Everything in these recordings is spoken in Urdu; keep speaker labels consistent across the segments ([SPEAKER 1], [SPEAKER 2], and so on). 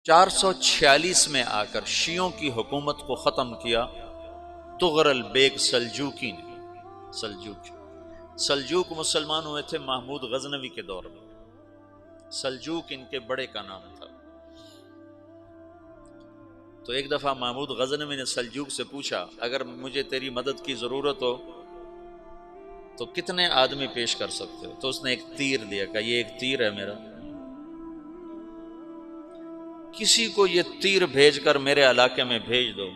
[SPEAKER 1] 446 میں آ کر شیعوں کی حکومت کو ختم کیا تغرل بیگ سلجوکی نے۔ سلجوک مسلمان ہوئے تھے محمود غزنوی کے دور میں، سلجوک ان کے بڑے کا نام تھا۔ تو ایک دفعہ محمود غزنوی نے سلجوک سے پوچھا اگر مجھے تیری مدد کی ضرورت ہو تو کتنے آدمی پیش کر سکتے ہو؟ تو اس نے ایک تیر دیا، کہا یہ ایک تیر ہے میرا، کسی کو یہ تیر بھیج کر میرے علاقے میں بھیج دو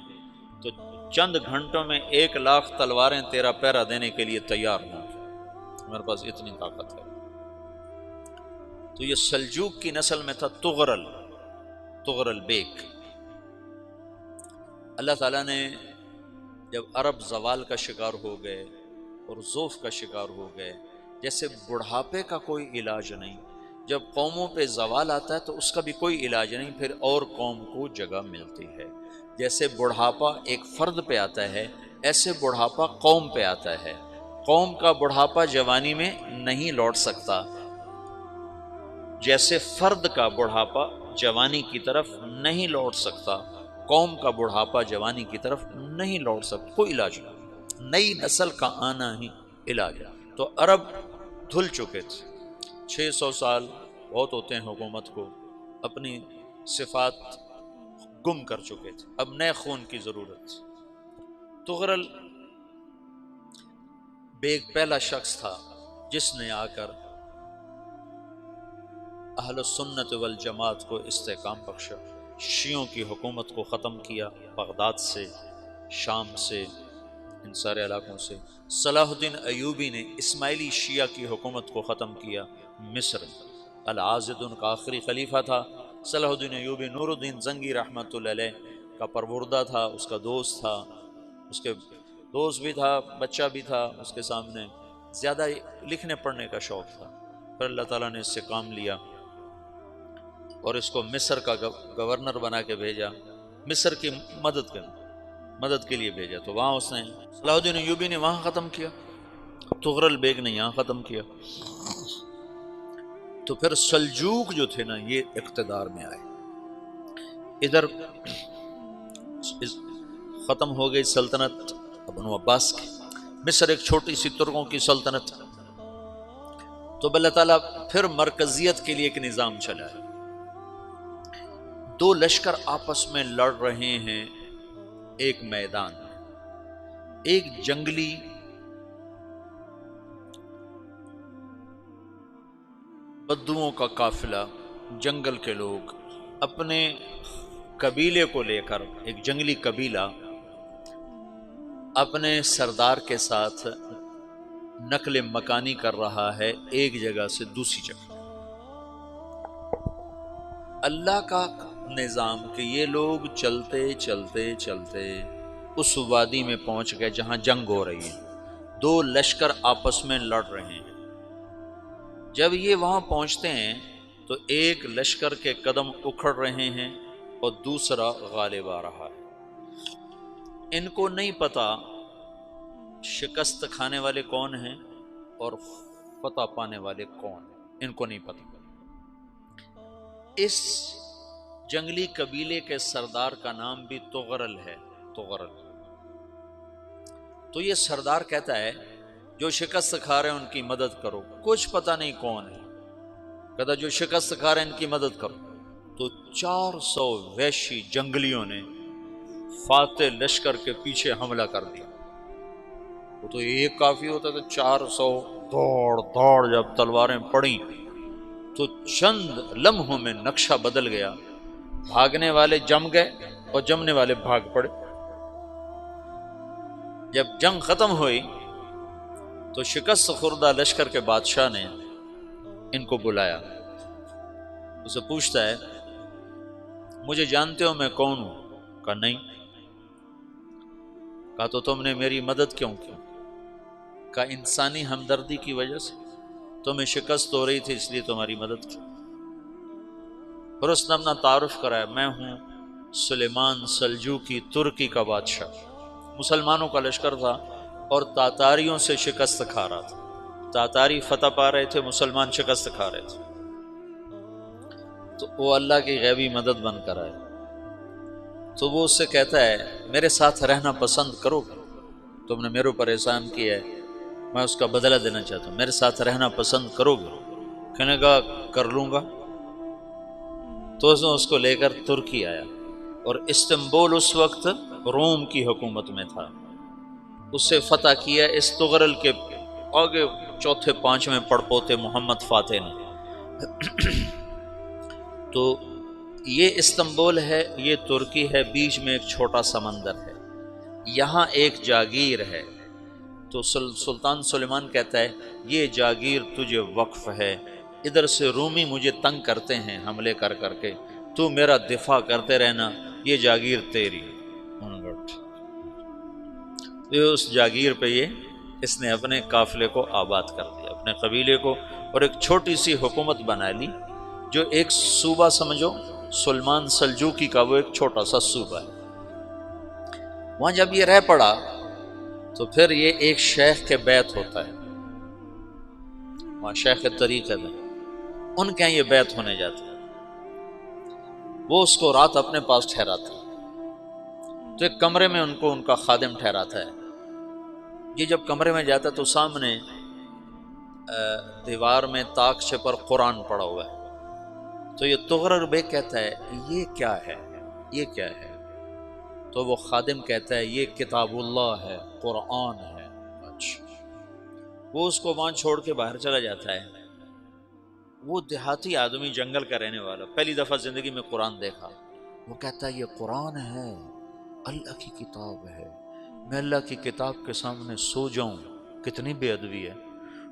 [SPEAKER 1] تو چند گھنٹوں میں 1,00,000 تلواریں تیرا پہرا دینے کے لیے تیار ہوں، میرے پاس اتنی طاقت ہے۔ تو یہ سلجوک کی نسل میں تھا تغرل بیگ۔ اللہ تعالیٰ نے جب عرب زوال کا شکار ہو گئے اور ضعف کا شکار ہو گئے، جیسے بڑھاپے کا کوئی علاج نہیں، جب قوموں پہ زوال آتا ہے تو اس کا بھی کوئی علاج نہیں، پھر اور قوم کو جگہ ملتی ہے۔ جیسے بڑھاپا ایک فرد پہ آتا ہے، ایسے بڑھاپا قوم پہ آتا ہے۔ قوم کا بڑھاپا جوانی میں نہیں لوٹ سکتا، جیسے فرد کا بڑھاپا جوانی کی طرف نہیں لوٹ سکتا، قوم کا بڑھاپا جوانی کی طرف نہیں لوٹ سکتا، کوئی علاج نہیں، نئی نسل کا آنا ہی علاج ہے۔ تو عرب دھل چکے تھے، 600 سال بہت ہوتے ہیں حکومت کو، اپنی صفات گم کر چکے تھے، اب نئے خون کی ضرورت تھی۔ تغرل بیگ پہلا شخص تھا جس نے آ کر اہل السنت والجماعت کو استحکام بخشا، شیعوں کی حکومت کو ختم کیا، بغداد سے، شام سے، ان سارے علاقوں سے۔ صلاح الدین ایوبی نے اسماعیلی شیعہ کی حکومت کو ختم کیا، مصر۔ العاضد ان کا آخری خلیفہ تھا۔ صلاح الدین ایوبی نور الدین زنگی رحمۃ اللہ علیہ کا پروردہ تھا، اس کا دوست تھا، اس کے دوست بھی تھا، بچہ بھی تھا اس کے سامنے، زیادہ لکھنے پڑھنے کا شوق تھا۔ پھر اللہ تعالیٰ نے اس سے کام لیا اور اس کو مصر کا گورنر بنا کے بھیجا، مصر کی مدد کے لیے بھیجا۔ تو وہاں اس نے صلاح الدین ایوبی نے وہاں ختم کیا، تغرل بیگ نے یہاں ختم کیا۔ تو پھر سلجوق جو تھے نا یہ اقتدار میں آئے، ادھر ختم ہو گئی سلطنت بنو عباس کی، مصر ایک چھوٹی سی ترکوں کی سلطنت۔ تو اللہ تعالیٰ پھر مرکزیت کے لیے ایک نظام چلایا، دو لشکر آپس میں لڑ رہے ہیں ایک میدان میں، ایک جنگلی بدوؤں کا قافلہ، جنگل کے لوگ اپنے قبیلے کو لے کر، ایک جنگلی قبیلہ اپنے سردار کے ساتھ نقل مکانی کر رہا ہے ایک جگہ سے دوسری جگہ۔ اللہ کا نظام کہ یہ لوگ چلتے چلتے چلتے اس وادی میں پہنچ گئے جہاں جنگ ہو رہی ہے، دو لشکر آپس میں لڑ رہے ہیں۔ جب یہ وہاں پہنچتے ہیں تو ایک لشکر کے قدم اکھڑ رہے ہیں اور دوسرا غالب آ رہا ہے۔ ان کو نہیں پتا شکست کھانے والے کون ہیں اور فتح پانے والے کون ہیں، ان کو نہیں پتا۔ اس جنگلی قبیلے کے سردار کا نام بھی تغرل ہے، تغرل۔ تو یہ سردار کہتا ہے جو شکست کھا رہے ہیں ان کی مدد کرو، کچھ پتہ نہیں کون ہے، کہتا جو شکست کھا رہے ہیں ان کی مدد کرو۔ تو 400 وحشی جنگلیوں نے فاتح لشکر کے پیچھے حملہ کر دیا۔ وہ تو ایک کافی ہوتا تو 400 دوڑ جب تلواریں پڑیں تو چند لمحوں میں نقشہ بدل گیا، بھاگنے والے جم گئے اور جمنے والے بھاگ پڑے۔ جب جنگ ختم ہوئی تو شکست خوردہ لشکر کے بادشاہ نے ان کو بلایا، اسے پوچھتا ہے مجھے جانتے ہو میں کون ہوں؟ کہا نہیں۔ کہا تو تم نے میری مدد کیوں کی؟ کہا انسانی ہمدردی کی وجہ سے، تمہیں شکست ہو رہی تھی اس لیے تمہاری مدد کی۔ پھر اس نے اپنا تعارف کرایا، میں ہوں سلیمان سلجوقی، ترکی کا بادشاہ۔ مسلمانوں کا لشکر تھا اور تاتاریوں سے شکست کھا رہا تھا، تاتاری فتح پا رہے تھے، مسلمان شکست کھا رہے تھے۔ تو وہ اللہ کی غیبی مدد بن کر آئے، تو وہ اس سے کہتا ہے میرے ساتھ رہنا پسند کرو گے؟ تم نے میرے اوپر احسان کیا ہے، میں اس کا بدلہ دینا چاہتا ہوں، میرے ساتھ رہنا پسند کرو گے؟ کہنے کا کر لوں گا۔ تو اس نے اس کو لے کر ترکی آیا، اور استنبول اس وقت روم کی حکومت میں تھا، اسے فتح کیا اس تغرل کے آگے چوتھے پانچویں پڑپوتے محمد فاتح نے۔ تو یہ استنبول ہے، یہ ترکی ہے، بیچ میں ایک چھوٹا سمندر ہے، یہاں ایک جاگیر ہے۔ تو سلطان سلیمان کہتا ہے یہ جاگیر تجھے وقف ہے، ادھر سے رومی مجھے تنگ کرتے ہیں حملے کر کر کے، تو میرا دفاع کرتے رہنا، یہ جاگیر تیری۔ یہ اس جاگیر پہ اس نے اپنے قافلے کو آباد کر دیا، اپنے قبیلے کو، اور ایک چھوٹی سی حکومت بنا لی، جو ایک صوبہ سمجھو سلمان سلجوقی کا، وہ ایک چھوٹا سا صوبہ ہے۔ وہاں جب یہ رہ پڑا تو پھر یہ ایک شیخ کے بیت ہوتا ہے، وہاں شیخ طریقہ میں ان کے یہ بیت ہونے جاتا ہے، وہ اس کو رات اپنے پاس ٹھہراتا ہے، تو ایک کمرے میں ان کو ان کا خادم ٹھہراتا ہے۔ یہ جب کمرے میں جاتا ہے تو سامنے دیوار میں طاقچے پر قرآن پڑا ہوا ہے، تو یہ تغرل بیگ کہتا ہے یہ کیا ہے، یہ کیا ہے؟ تو وہ خادم کہتا ہے یہ کتاب اللہ ہے، قرآن ہے۔ اچھا، وہ اس کو وہاں چھوڑ کے باہر چلا جاتا ہے۔ وہ دیہاتی آدمی، جنگل کا رہنے والا، پہلی دفعہ زندگی میں قرآن دیکھا، وہ کہتا ہے یہ قرآن ہے، اللہ کی کتاب ہے، میں اللہ کی کتاب کے سامنے سو جاؤں، کتنی بے ادبی ہے۔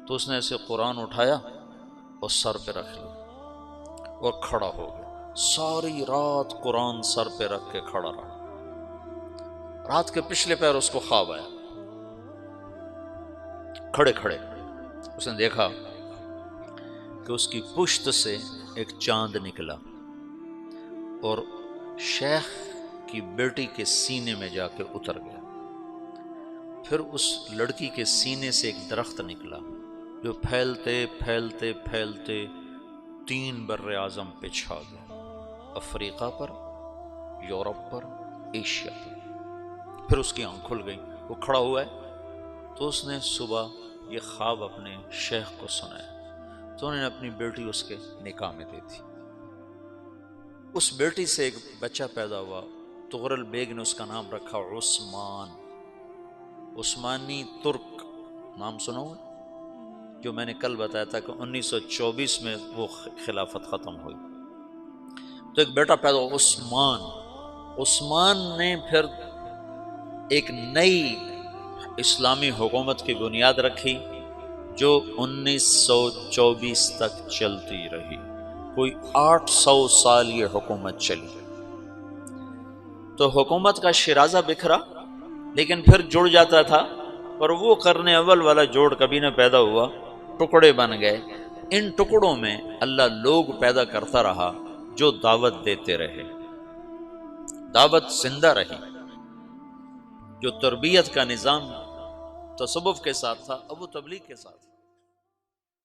[SPEAKER 1] تو اس نے ایسے قرآن اٹھایا اور سر پہ رکھ لیا اور کھڑا ہو گیا، ساری رات قرآن سر پہ رکھ کے کھڑا رہا۔ رات کے پچھلے پہر اس کو خواب آیا، کھڑے کھڑے اس نے دیکھا کہ اس کی پشت سے ایک چاند نکلا اور شیخ کی بیٹی کے سینے میں جا کے اتر گیا۔ پھر اس لڑکی کے سینے سے ایک درخت نکلا جو پھیلتے پھیلتے پھیلتے 3 بر اعظم پہ چھا گیا، افریقہ پر، یورپ پر، ایشیا پر۔ پھر اس کی آنکھ کھل گئی، وہ کھڑا ہوا ہے، تو اس نے صبح یہ خواب اپنے شیخ کو سنایا، تو انہوں نے اپنی بیٹی اس کے نکاح میں دی تھی۔ اس بیٹی سے ایک بچہ پیدا ہوا، تغرل بیگ نے اس کا نام رکھا عثمان، عثمانی ترک نام سنا ہوا، جو میں نے کل بتایا تھا کہ 1924 میں وہ خلافت ختم ہوئی۔ تو ایک بیٹا پیدا ہوا عثمان۔ عثمان نے پھر ایک نئی اسلامی حکومت کی بنیاد رکھی جو 1924 تک چلتی رہی، کوئی 800 سال یہ حکومت چلی۔ تو حکومت کا شیرازہ بکھرا، لیکن پھر جڑ جاتا تھا، پر وہ قرن اول والا جوڑ کبھی نہ پیدا ہوا، ٹکڑے بن گئے۔ ان ٹکڑوں میں اللہ لوگ پیدا کرتا رہا جو دعوت دیتے رہے، دعوت زندہ رہی۔ جو تربیت کا نظام تصوف کے ساتھ تھا اب وہ تبلیغ کے ساتھ۔